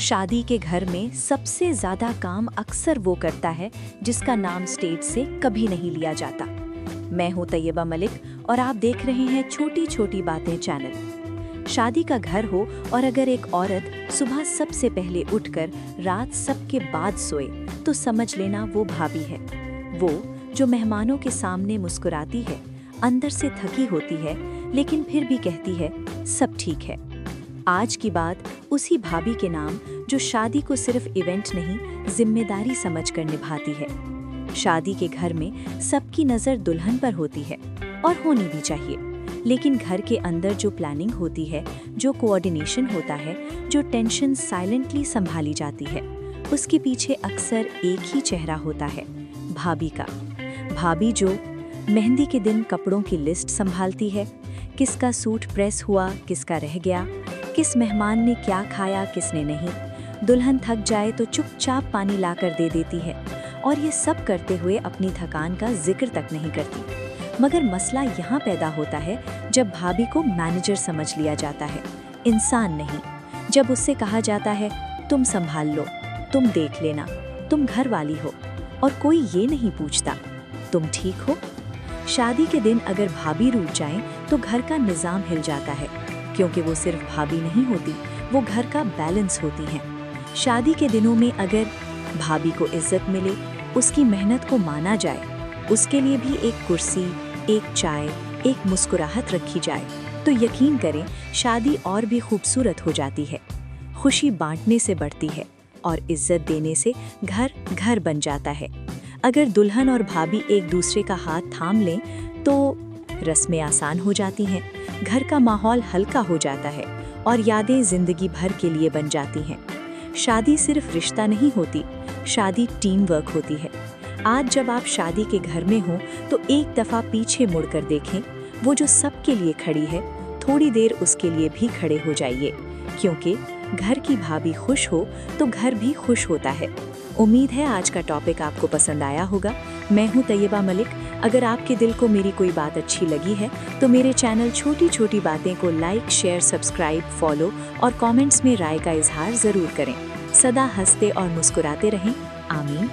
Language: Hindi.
शादी के घर में सबसे ज्यादा काम अक्सर वो करता है जिसका नाम स्टेज से कभी नहीं लिया जाता। मैं हूं तैयबा मलिक और आप देख रहे हैं छोटी छोटी बातें चैनल। शादी का घर हो और अगर एक औरत सुबह सबसे पहले उठकर रात सबके बाद सोए तो समझ लेना वो भाभी है। वो जो मेहमानों के सामने मुस्कुराती है, अंदर से थकी होती है लेकिन फिर भी कहती है सब ठीक है। आज की बात उसी भाभी के नाम जो शादी को सिर्फ इवेंट नहीं, जिम्मेदारी समझकर निभाती है। शादी के घर में सबकी नज़र दुल्हन पर होती है और होनी भी चाहिए, लेकिन घर के अंदर जो प्लानिंग होती है, जो कोऑर्डिनेशन होता है, जो टेंशन साइलेंटली संभाली जाती है, उसके पीछे अक्सर एक ही चेहरा होता है, भाभी का। भाभी जो मेहंदी के दिन कपड़ों की लिस्ट संभालती है, किसका सूट प्रेस हुआ, किसका रह गया, किस मेहमान ने क्या खाया, किसने नहीं। दुल्हन थक जाए तो चुपचाप पानी लाकर दे देती है और ये सब करते हुए अपनी थकान का जिक्र तक नहीं करती। मगर मसला यहाँ पैदा होता है जब भाभी को मैनेजर समझ लिया जाता है, इंसान नहीं। जब उससे कहा जाता है तुम संभाल लो, तुम देख लेना, तुम घर वाली हो, और कोई ये नहीं पूछता तुम ठीक हो। शादी के दिन अगर भाभी रूठ जाए तो घर का निजाम हिल जाता है, क्योंकि वो सिर्फ भाभी नहीं होती, वो घर का बैलेंस होती हैं। शादी के दिनों में अगर भाभी को इज्जत मिले, उसकी मेहनत को माना जाए, उसके लिए भी एक कुर्सी, एक चाय, एक मुस्कुराहट रखी जाए, तो यकीन करें शादी और भी खूबसूरत हो जाती है। खुशी बांटने से बढ़ती है और इज्जत देने से घर घर बन जाता है। अगर दुल्हन और भाभी एक दूसरे का हाथ थाम लें तो रस्में आसान हो जाती हैं, घर का माहौल हल्का हो जाता है और यादें जिंदगी भर के लिए बन जाती हैं। शादी सिर्फ रिश्ता नहीं होती, शादी टीम वर्क होती है। आज जब आप शादी के घर में हो तो एक दफ़ा पीछे मुड़कर देखें, वो जो सबके लिए खड़ी है, थोड़ी देर उसके लिए भी खड़े हो जाइए, क्योंकि घर की भाभी खुश हो तो घर भी खुश होता है। उम्मीद है आज का टॉपिक आपको पसंद आया होगा। मैं हूं तैयबा मलिक। अगर आपके दिल को मेरी कोई बात अच्छी लगी है तो मेरे चैनल छोटी छोटी बातें को लाइक, शेयर, सब्सक्राइब, फॉलो और कमेंट्स में राय का इजहार ज़रूर करें। सदा हंसते और मुस्कुराते रहें। आमीन।